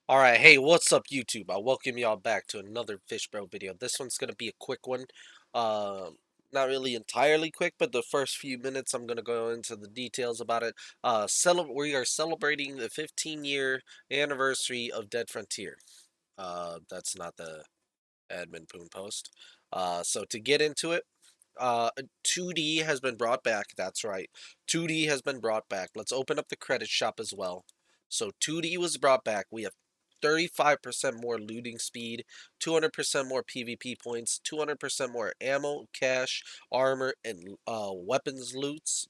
Alright, hey, what's up YouTube? I welcome y'all back to another Fish Bro video. This one's gonna be a quick one. Not really entirely quick, but the first few minutes I'm gonna go into the details about it. We are celebrating the 15-year anniversary of Dead Frontier. That's not the admin poon post. So to get into it, 2D has been brought back. That's right. 2D has been brought back. Let's open up the credit shop as well. So 2D was brought back. We have 35% more looting speed, 200% more PvP points, 200% more ammo, cash, armor, and weapons loots.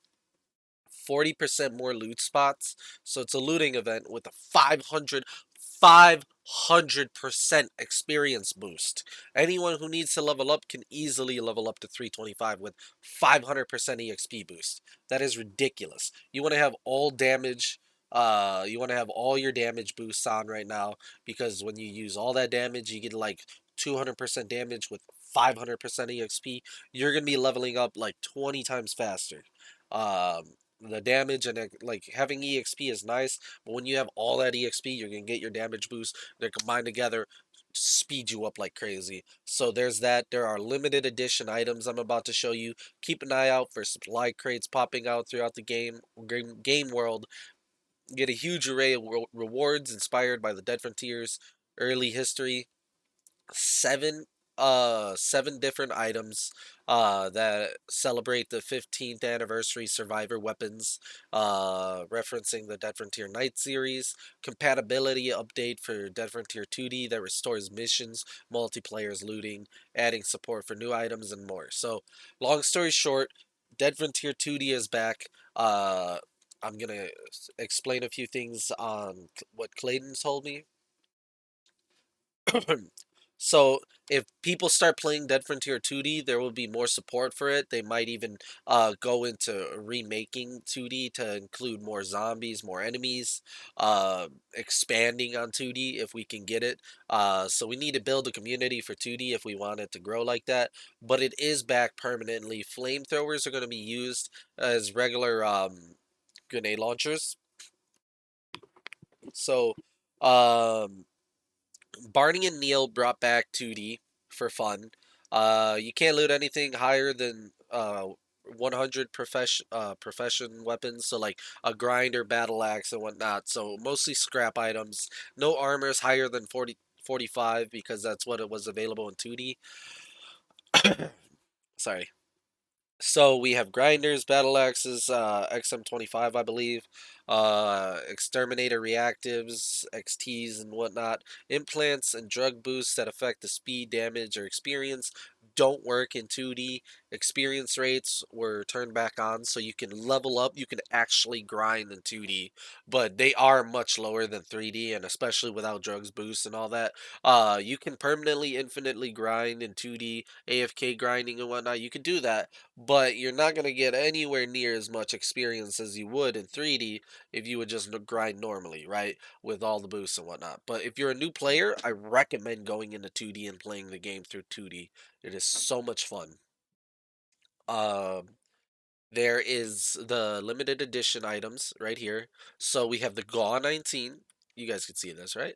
40% more loot spots. So it's a looting event with a 500% experience boost. Anyone who needs to level up can easily level up to 325 with 500% EXP boost. That is ridiculous. You want to have all damage. You want to have all your damage boosts on right now because when you use all that damage, you get like 200% damage with 500% EXP. You're gonna be leveling up like 20 times faster. The damage and like having EXP is nice, but when you have all that EXP, you're gonna get your damage boost. They're combined together, speed you up like crazy. So there's that. There are limited edition items I'm about to show you. Keep an eye out for supply crates popping out throughout the game world. Get a huge array of rewards inspired by the Dead Frontiers early history. seven seven different items that celebrate the 15th anniversary survivor weapons, referencing the Dead Frontier Night series. Compatibility update for Dead Frontier 2D that restores missions, multiplayers looting, adding support for new items, and more. So long story short, Dead Frontier 2D is back. I'm gonna explain a few things on what Clayton told me. So if people start playing Dead Frontier 2D, there will be more support for it. They might even go into remaking 2D to include more zombies, more enemies, expanding on 2D if we can get it. So we need to build a community for 2D if we want it to grow like that. But it is back permanently. Flamethrowers are going to be used as regular grenade launchers. So um, Barney and Neil brought back 2D for fun. You can't loot anything higher than 100 profession weapons, so like a grinder, battle axe, and whatnot. So mostly scrap items. No armors higher than 45 because that's what it was available in 2D. Sorry. So we have grinders, battle axes, XM25, I believe, exterminator reactives, XTs, and whatnot. Implants and drug boosts that affect the speed, damage, or experience don't work in 2D. Experience rates were turned back on, so you can level up. You can actually grind in 2D, but they are much lower than 3D, and especially without drugs boosts and all that. You can permanently, infinitely grind in 2D, AFK grinding and whatnot. You can do that, but you're not going to get anywhere near as much experience as you would in 3D if you would just grind normally, right? With all the boosts and whatnot. But if you're a new player, I recommend going into 2D and playing the game through 2D. It is so much fun. Um, there is the limited edition items right here. So we have the GAW 19. You guys can see this, right?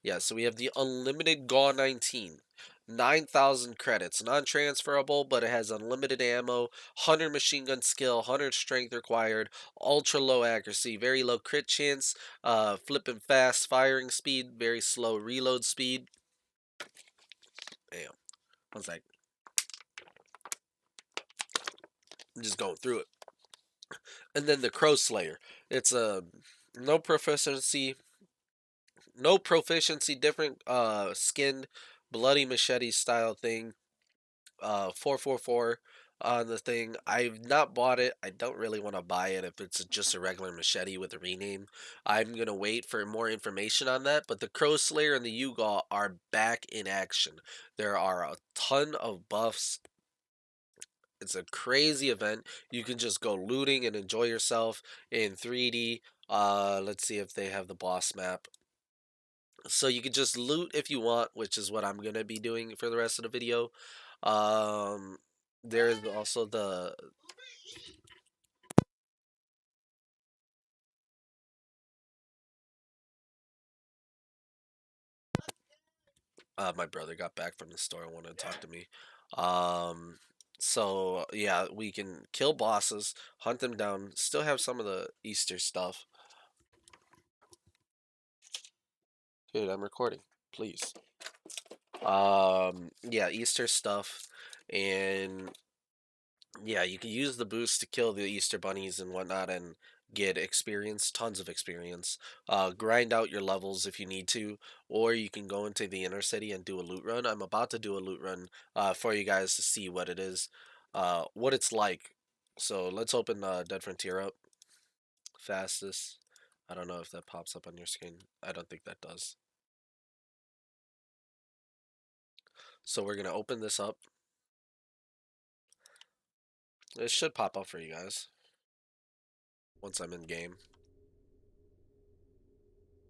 Yeah, so we have the unlimited GAW 19. 9,000 credits, non-transferable, but it has unlimited ammo, 100 machine gun skill, 100 strength required, ultra low accuracy, very low crit chance, flipping fast firing speed, very slow reload speed. Damn, one sec. I'm just going through it. And then the Crow Slayer. It's a no proficiency, no proficiency, different skinned bloody machete style thing. 444 on the thing. I've not bought it. I don't really want to buy it if it's just a regular machete with a rename. I'm gonna wait for more information on that. But the Crow Slayer and the Yugal are back in action. There are a ton of buffs. It's a crazy event. You can just go looting and enjoy yourself in 3D. Let's see if they have the boss map. So you can just loot if you want, which is what I'm gonna be doing for the rest of the video. Um, there's also the My brother got back from the store and wanted to talk to me. Um, so yeah, we can kill bosses, hunt them down, still have some of the Easter stuff. Dude, I'm recording. Please. Yeah, Easter stuff, and yeah, you can use the boost to kill the Easter bunnies and whatnot, and get experience, tons of experience. Grind out your levels if you need to, or you can go into the inner city and do a loot run. I'm about to do a loot run for you guys to see what it is, what it's like. So let's open Dead Frontier up. Fastest. I don't know if that pops up on your screen. I don't think that does. So we're gonna open this up. It should pop up for you guys once I'm in game.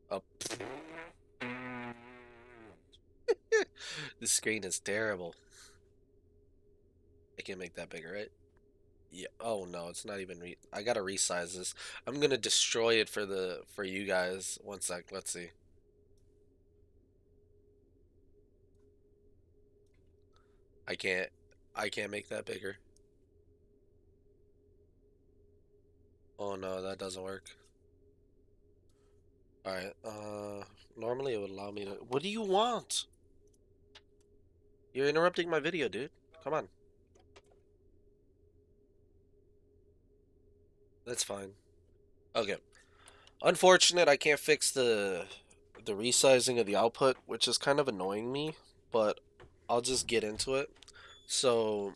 Up. The screen is terrible. I can make that bigger, right? Yeah. Oh no, it's not even I gotta resize this. I'm gonna destroy it for you guys. One sec. Let's see. I can't. I can't make that bigger. Oh no, that doesn't work. All right. Normally it would allow me to. What do you want? You're interrupting my video, dude. Come on. That's fine. Okay. Unfortunate, I can't fix the resizing of the output, which is kind of annoying me, but I'll just get into it. So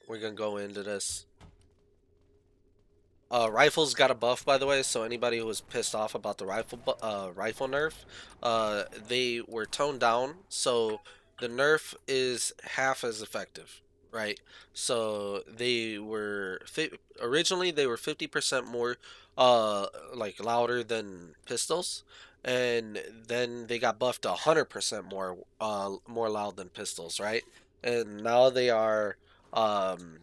we're gonna go into this. Rifles got a buff, by the way, so anybody who was pissed off about the rifle nerf, they were toned down, so the nerf is half as effective, right? So they were originally they were 50% more, like louder than pistols, and then they got buffed to 100% more loud than pistols, right? And um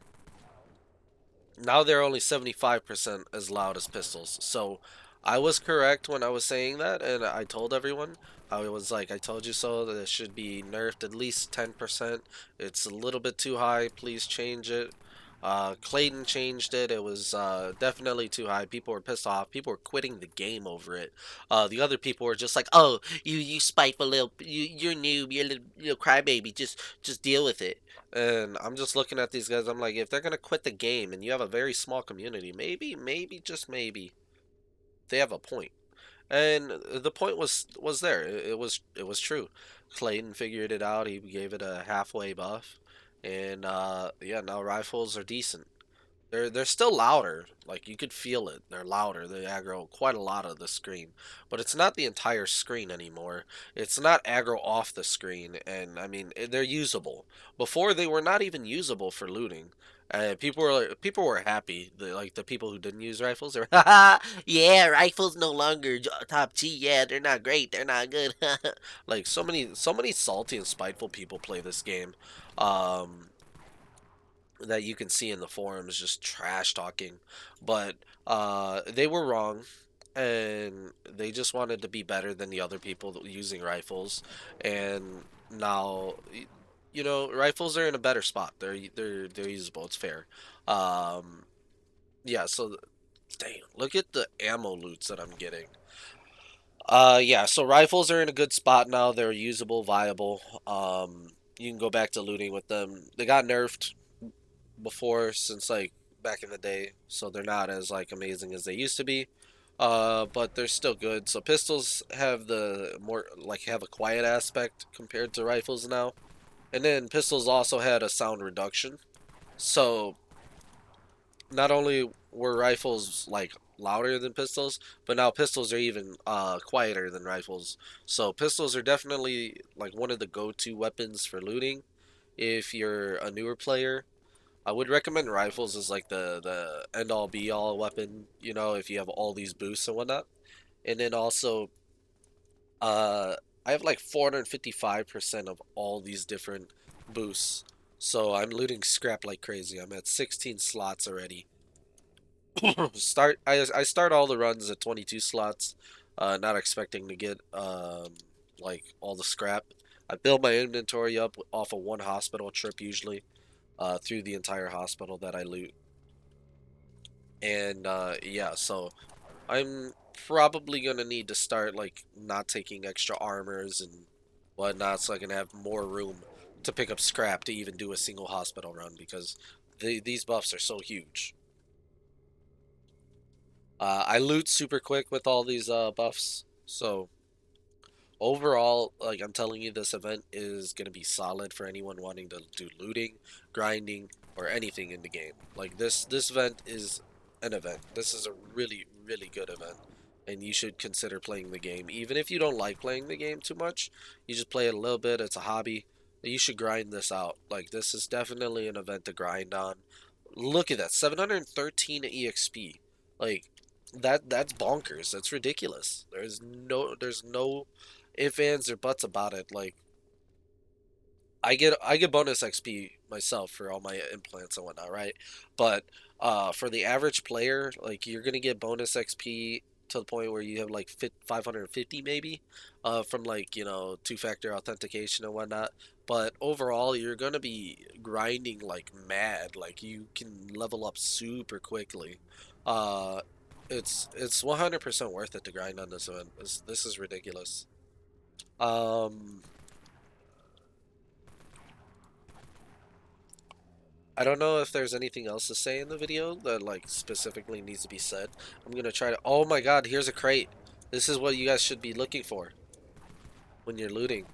now they're only 75% as loud as pistols. So I was correct when I was saying that, and I told everyone. I was like, I told you so, that it should be nerfed at least 10%. It's a little bit too high. Please change it. Clayton changed it. It was definitely too high. People were pissed off. People were quitting the game over it. The other people were just like, "Oh, you spiteful little, you're noob. You're a little crybaby. Just deal with it." And I'm just looking at these guys. I'm like, if they're gonna quit the game, and you have a very small community, maybe, just maybe, they have a point. And the point was there. It was true. Clayton figured it out. He gave it a halfway buff, and yeah, now rifles are decent. They're still louder. Like you could feel it. They're louder. They aggro quite a lot of the screen, but it's not the entire screen anymore. It's not aggro off the screen, and I mean they're usable. Before they were not even usable for looting. People were happy. Like the people who didn't use rifles, they were, yeah, rifles no longer top G. Yeah, they're not great. They're not good. Like so many salty and spiteful people play this game. Um, that you can see in the forums just trash talking, but they were wrong, and they just wanted to be better than the other people using rifles. And now rifles are in a better spot. They're usable. It's fair. um yeah, so dang, look at the ammo loots that I'm getting. Yeah, so rifles are in a good spot now. They're usable, viable. You can go back to looting with them. They got nerfed before, since like back in the day, so they're not as like amazing as they used to be. But they're still good. So pistols have the more like have a quiet aspect compared to rifles now. And then pistols also had a sound reduction. So not only were rifles like louder than pistols, but now pistols are even quieter than rifles. So pistols are definitely like one of the go-to weapons for looting if you're a newer player. I would recommend rifles as like the end all be all weapon, if you have all these boosts and whatnot. And then also, uh, I have like 455% of all these different boosts. So I'm looting scrap like crazy. I'm at 16 slots already. I start all the runs at 22 slots, not expecting to get like all the scrap. I build my inventory up off of one hospital trip usually, through the entire hospital that I loot. And yeah, so I'm probably gonna need to start like not taking extra armors and whatnot, so I can have more room to pick up scrap to even do a single hospital run because these buffs are so huge. I loot super quick with all these buffs, so overall, like I'm telling you, this event is gonna be solid for anyone wanting to do looting, grinding, or anything in the game. Like this event is an event. This is a really, really good event. And you should consider playing the game. Even if you don't like playing the game too much, you just play it a little bit, it's a hobby. You should grind this out. Like this is definitely an event to grind on. Look at that, 713 EXP. Like that's bonkers. That's ridiculous. There's no if ands or buts about it. Like I get bonus XP myself for all my implants and whatnot, right? But for the average player, like you're gonna get bonus XP to the point where you have like 550 maybe, from like two-factor authentication and whatnot. But overall, you're gonna be grinding like mad. Like you can level up super quickly. Uh, it's 100% worth it to grind on this one. This is ridiculous. Um, I don't know if there's anything else to say in the video that like specifically needs to be said. I'm gonna try to. Oh my God! Here's a crate. This is what you guys should be looking for when you're looting.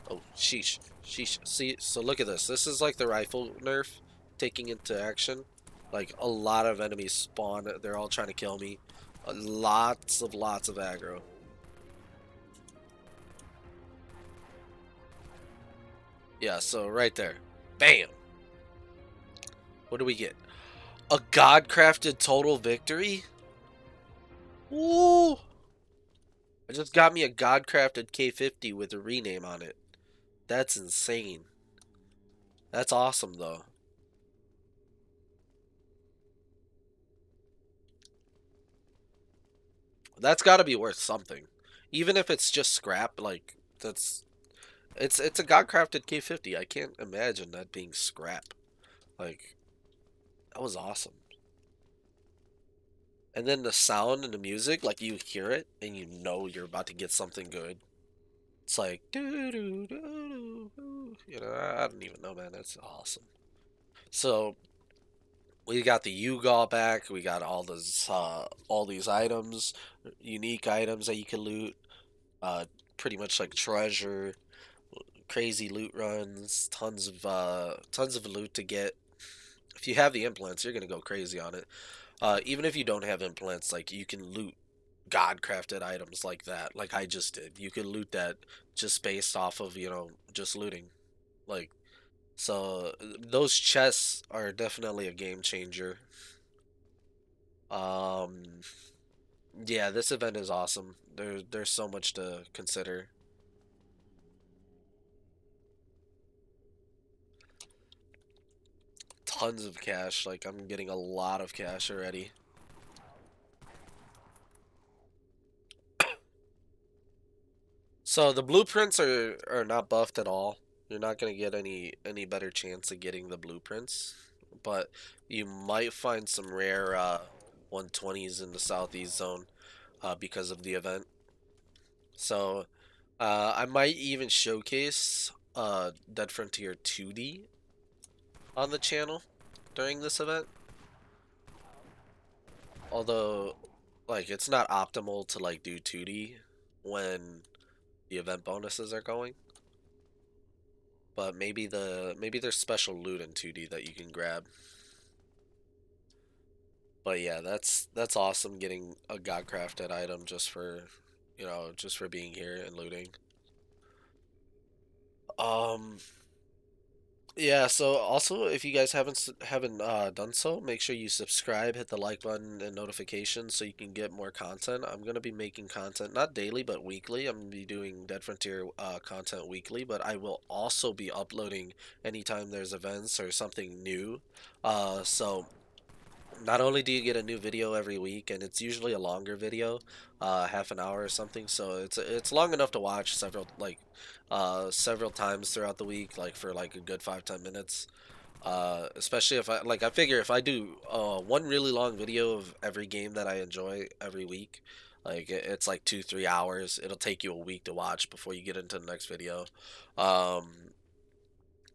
Oh, sheesh, sheesh. See, so look at this. This is like the rifle nerf taking into action. Like a lot of enemies spawn. They're all trying to kill me. Lots of aggro. Yeah. So right there, bam. What do we get? A god-crafted total victory. Ooh. I just got me a God-crafted K50 with a rename on it. That's insane. That's awesome, though. That's got to be worth something. Even if it's just scrap, like, it's a God-crafted K50. I can't imagine that being scrap. Like, that was awesome. And then the sound and the music, like, you hear it, and you know you're about to get something good. It's like, doo doo doo doo. I don't even know, man. That's awesome. So, we got the Yugal back. We got all these items, unique items that you can loot. Uh, Pretty much like treasure, crazy loot runs, tons of loot to get. If you have the implants, you're gonna go crazy on it. Even if you don't have implants, like you can loot god crafted items like that, like I just did. You can loot that just based off of just looting. Like so, those chests are definitely a game changer. Um, Yeah, this event is awesome. There's so much to consider. Tons of cash. Like I'm getting a lot of cash already. So the blueprints are not buffed at all. You're not gonna get any better chance of getting the blueprints, but you might find some rare 120s in the southeast zone because of the event. So I might even showcase Dead Frontier 2D on the channel during this event. Although, like, it's not optimal to like do 2D when the event bonuses are going. But maybe there's special loot in 2D that you can grab. But yeah, that's awesome getting a godcrafted item just for just for being here and looting. Um Yeah, so also if you guys haven't done so, make sure you subscribe, hit the like button and notifications so you can get more content. I'm gonna be making content not daily but weekly. I'm gonna be doing Dead Frontier content weekly, but I will also be uploading anytime there's events or something new. So not only do you get a new video every week, and it's usually a longer video, half an hour or something, so it's long enough to watch several times throughout the week, like for like a good 5-10 minutes. Especially if I figure if I do one really long video of every game that I enjoy every week, like it's like 2-3 hours. It'll take you a week to watch before you get into the next video. Um,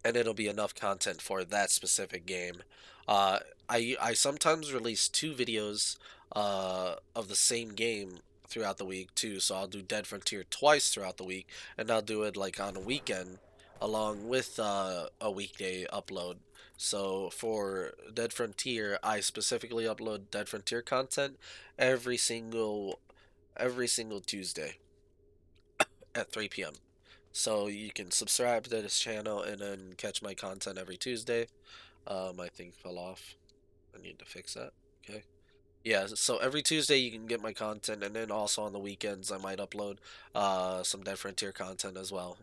and it'll be enough content for that specific game. Uh, I sometimes release two videos of the same game throughout the week too. So I'll do Dead Frontier twice throughout the week, and I'll do it like on a weekend along with a weekday upload. So for Dead Frontier, I specifically upload Dead Frontier content every single every single Tuesday at 3 p.m. So you can subscribe to this channel and then catch my content every Tuesday. My thing fell off. I need to fix that. Okay. Yeah, so every Tuesday you can get my content, and then also on the weekends I might upload some Dead Frontier content as well.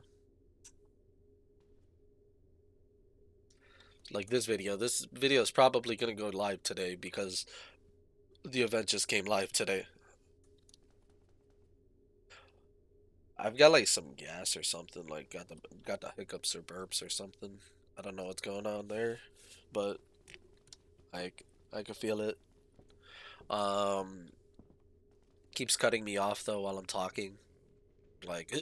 Like this video. This video is probably gonna go live today because the event just came live today. I've got like some gas or something, like got the hiccups or burps or something. I don't know what's going on there, but I I can feel it. Um, keeps cutting me off though while I'm talking. Like,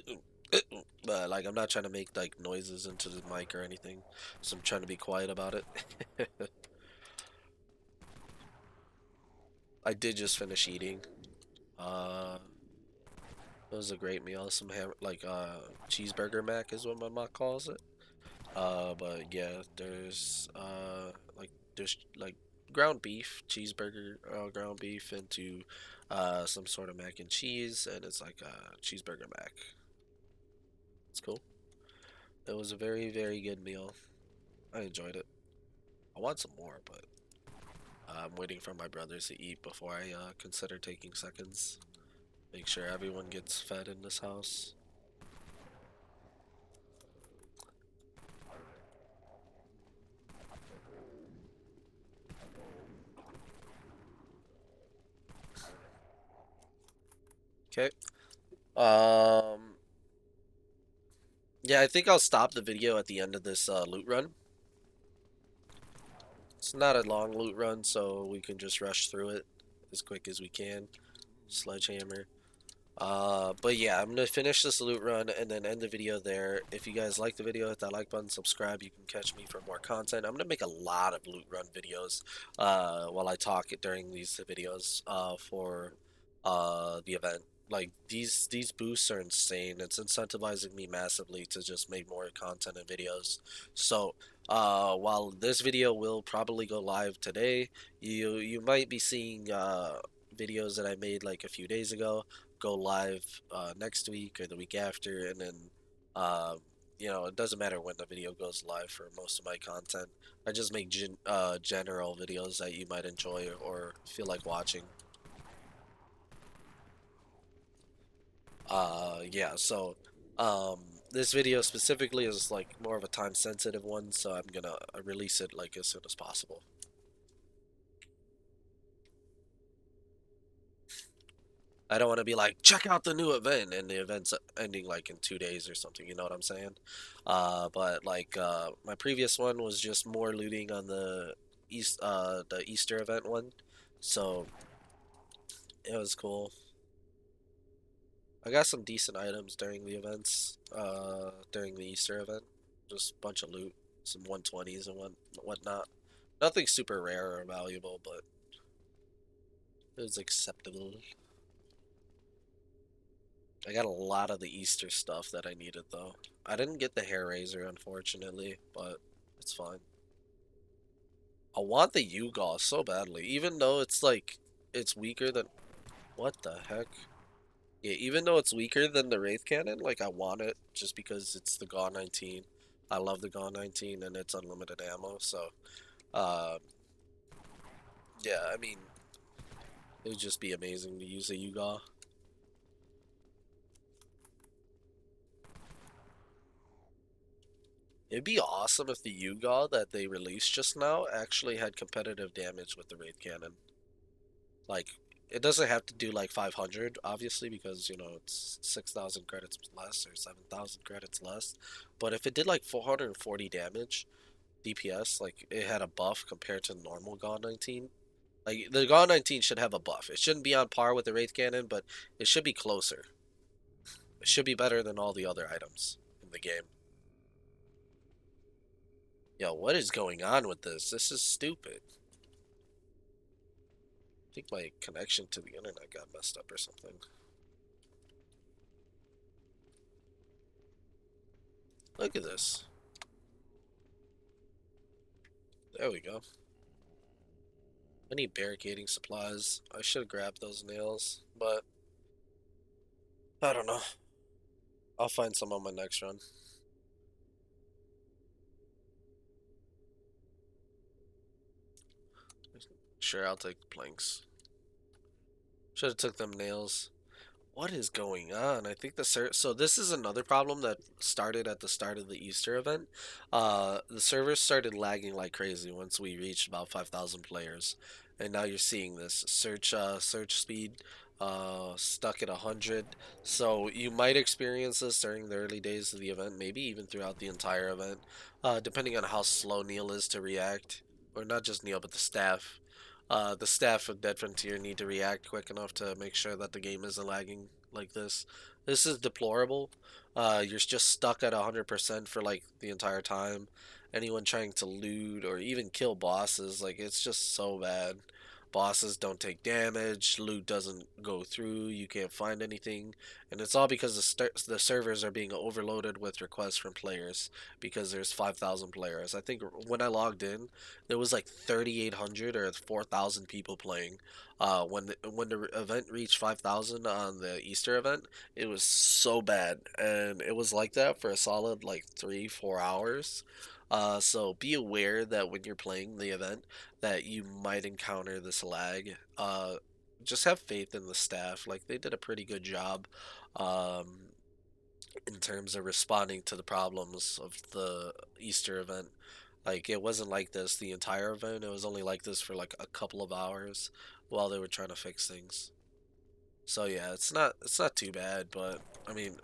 but like I'm not trying to make like noises into the mic or anything, so I'm trying to be quiet about it. I did just finish eating. Uh, it was a great meal. Some ham, like cheeseburger mac is what my mom calls it. But yeah, there's like ground beef, cheeseburger, ground beef into some sort of mac and cheese, and it's like a cheeseburger mac. It's cool. It was a very, very good meal. I enjoyed it. I want some more, but I'm waiting for my brothers to eat before I consider taking seconds. Make sure everyone gets fed in this house. Okay. Um. Yeah, I think I'll stop the video at the end of this loot run. It's not a long loot run, so we can just rush through it as quick as we can. Sledgehammer. But yeah, I'm gonna finish this loot run and then end the video there. If you guys like the video, hit that like button, subscribe. You can catch me for more content. I'm gonna make a lot of loot run videos while I talk during these videos for the event. Like these boosts are insane. It's incentivizing me massively to just make more content and videos. So while this video will probably go live today, you might be seeing videos that I made like a few days ago go live next week or the week after, and then um, it doesn't matter when the video goes live for most of my content. I just make general videos that you might enjoy or feel like watching. Yeah, so um, this video specifically is like more of a time sensitive one, so I'm gonna release it like as soon as possible. I don't want to be like, check out the new event, and the event's ending like in 2 days or something. You know what I'm saying? But like my previous one was just more looting on the Easter event one, so it was cool. I got some decent items during the events, during the Easter event. Just a bunch of loot, some 120s and whatnot. Nothing super rare or valuable, but it was acceptable. I got a lot of the Easter stuff that I needed though. I didn't get the hair razor unfortunately, but it's fine. I want the Yugal so badly, even though it's like it's weaker than what the heck? Yeah, even though it's weaker than the Wraith Cannon, like I want it just because it's the GAW 19. I love the GAW 19 and it's unlimited ammo, so uh yeah, I mean it would just be amazing to use a Yugal. It'd be awesome if the Yuga that they released just now actually had competitive damage with the Wraith Cannon. Like, it doesn't have to do like 500, obviously, because, you know, it's 6,000 credits less or 7,000 credits less. But if it did like 440 damage, DPS, like, it had a buff compared to normal GAW 19. Like, the GAW 19 should have a buff. It shouldn't be on par with the Wraith Cannon, but it should be closer. It should be better than all the other items in the game. Yo, what is going on with this? This is stupid. I think my connection to the internet got messed up or something. Look at this. There we go. I need barricading supplies. I should have grabbed those nails, but I don't know. I'll find some on my next run. Sure, I'll take the planks. Should have took them nails. What is going on? I think so this is another problem that started at the start of the Easter event. The servers started lagging like crazy once we reached about 5,000 players, and now you're seeing this search speed stuck at 100. So you might experience this during the early days of the event, maybe even throughout the entire event, depending on how slow Neil is to react, or not just Neil, but the staff. The staff of Dead Frontier need to react quick enough to make sure that the game isn't lagging like this. This is deplorable. You're just stuck at 100% for like the entire time. Anyone trying to loot or even kill bosses, like it's just so bad. Bosses don't take damage, loot doesn't go through, you can't find anything, and it's all because the servers are being overloaded with requests from players because there's 5,000 players. I think when I logged in, there was like 3,800 or 4,000 people playing. When the event reached 5,000 on the Easter event, it was so bad, and it was like that for a solid like 3-4 hours. So be aware that when you're playing the event, that you might encounter this lag. Just have faith in the staff; like they did a pretty good job. Um, in terms of responding to the problems of the Easter event. Like it wasn't like this the entire event. It was only like this for like a couple of hours while they were trying to fix things. So yeah, it's not too bad, but I mean,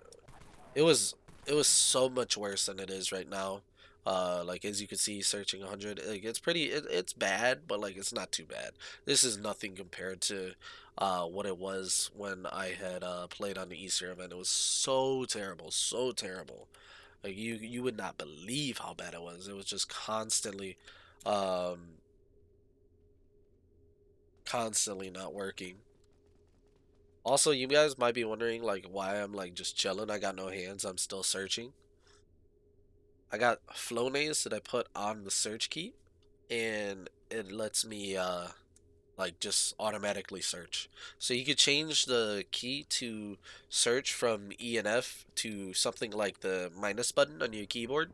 it was it was so much worse than it is right now. Like as you can see, searching 100, like it's bad, but like it's not too bad. This is nothing compared to what it was when I had played on the Easter event. It was so terrible, so terrible. Like you would not believe how bad it was. It was just um, constantly not working. Also, you guys might be wondering like why I'm like just chilling. I got no hands. I'm still searching. I got Flonase that I put on the search key, and it lets me like just automatically search. So you could change the key to search from E and F to something like the minus button on your keyboard,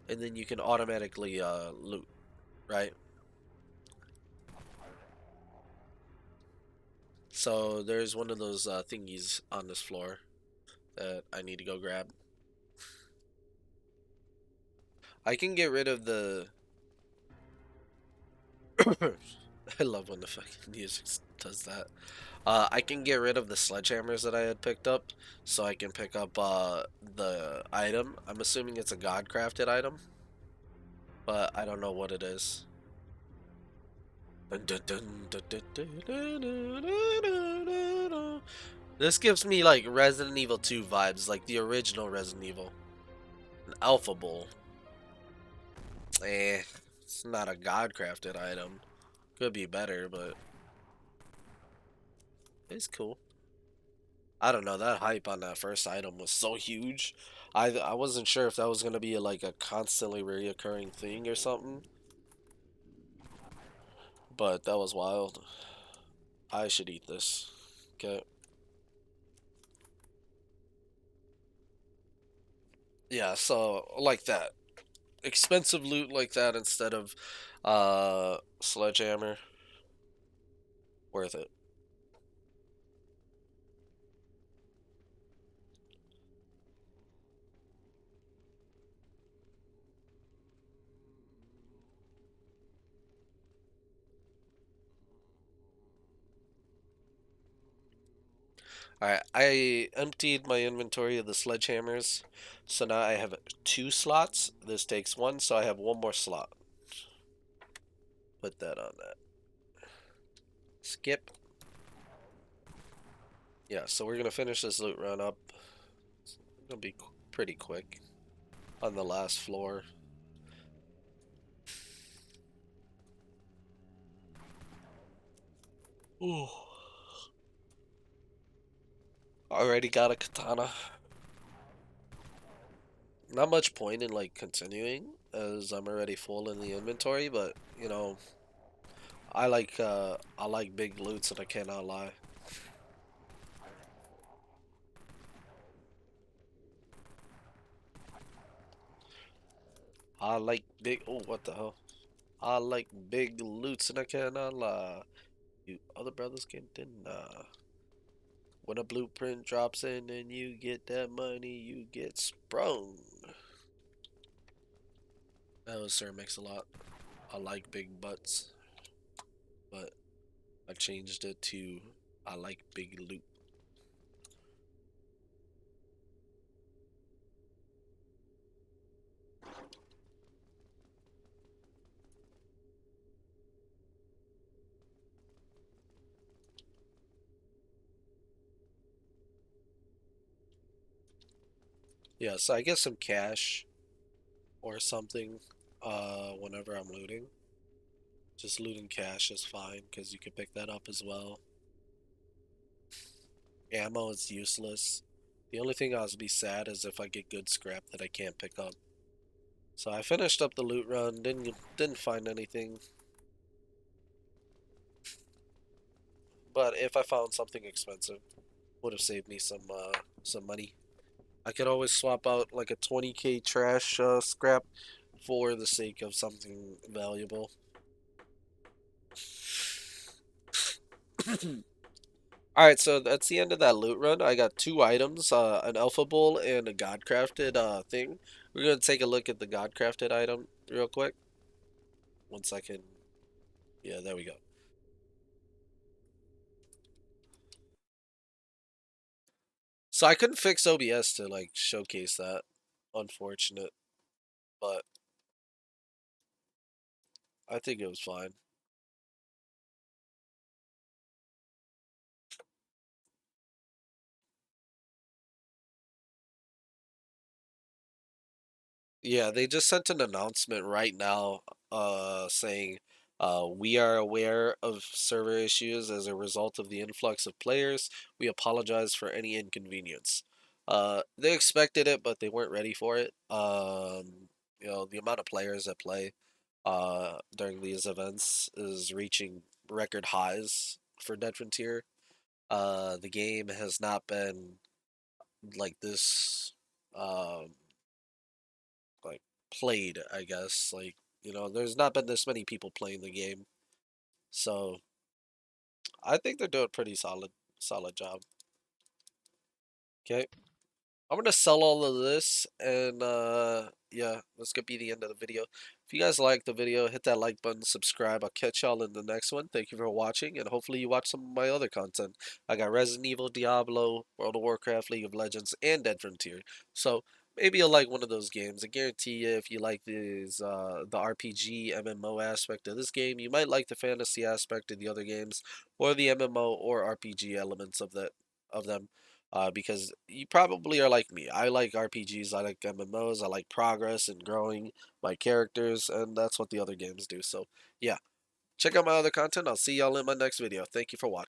and then you can automatically loot, right? So there's one of those thingies on this floor that I need to go grab. I can get rid of the I love when the fucking music does that. I can get rid of the sledgehammers that I had picked up, so I can pick up the item. I'm assuming it's a god crafted item, but I don't know what it is. This gives me like Resident Evil 2 vibes, like the original Resident Evil. An Alpha Bowl. Eh, it's not a god crafted item. Could be better, but it's cool. I don't know, that hype on that first item was so huge. I wasn't sure if that was gonna be like a constantly reoccurring thing or something, but that was wild. I should eat this. Okay. Yeah, so like that. Expensive loot like that instead of sledgehammer. Worth it. Alright, I emptied my inventory of the sledgehammers, so now I have 2 slots. This takes 1, so I have 1 more slot. Put that on that. Skip. Yeah, so we're gonna finish this loot run up. It'll be pretty quick on the last floor. Ooh. Already got a katana. Not much point in like continuing as I'm already full in the inventory, but you know, I like big loots and I cannot lie. I like big oh what the hell? I like big loots and I cannot lie. You other brothers can deny. When a blueprint drops in and you get that money, you get sprung. That was Sir Mix-a-Lot. I like big butts, but I changed it to I like big loot. Yeah, so I get some cash or something whenever I'm looting. Just looting cash is fine because you can pick that up as well. Ammo is useless. The only thing I'll be sad is if I get good scrap that I can't pick up. So I finished up the loot run, didn't find anything. But if I found something expensive, would have saved me some money. I could always swap out like a 20k trash scrap for the sake of something valuable. Alright, so that's the end of that loot run. I got 2 items, an Alpha Bowl and a God Crafted thing. We're gonna take a look at the God Crafted item real quick. 1 second. Yeah, there we go. So I couldn't fix OBS to like showcase that. Unfortunate. But I think it was fine. Yeah, they just sent an announcement right now saying we are aware of server issues as a result of the influx of players. We apologize for any inconvenience. They expected it, but they weren't ready for it. You know, the amount of players that play during these events is reaching record highs for Dead Frontier. The game has not been like this like played, I guess. Like, you know, there's not been this many people playing the game. So I think they're doing a pretty solid job. Okay. I'm gonna sell all of this and yeah, that's gonna be the end of the video. If you guys like the video, hit that like button, subscribe. I'll catch y'all in the next one. Thank you for watching, and hopefully you watch some of my other content. I got Resident Evil, Diablo, World of Warcraft, League of Legends, and Dead Frontier. So maybe you'll like one of those games. I guarantee you, if you like these the RPG MMO aspect of this game, you might like the fantasy aspect of the other games, or the MMO or RPG elements of them because you probably are like me. I like RPGs, I like MMOs, I like progress and growing my characters, and that's what the other games do. So, yeah, check out my other content. I'll see y'all in my next video. Thank you for watching.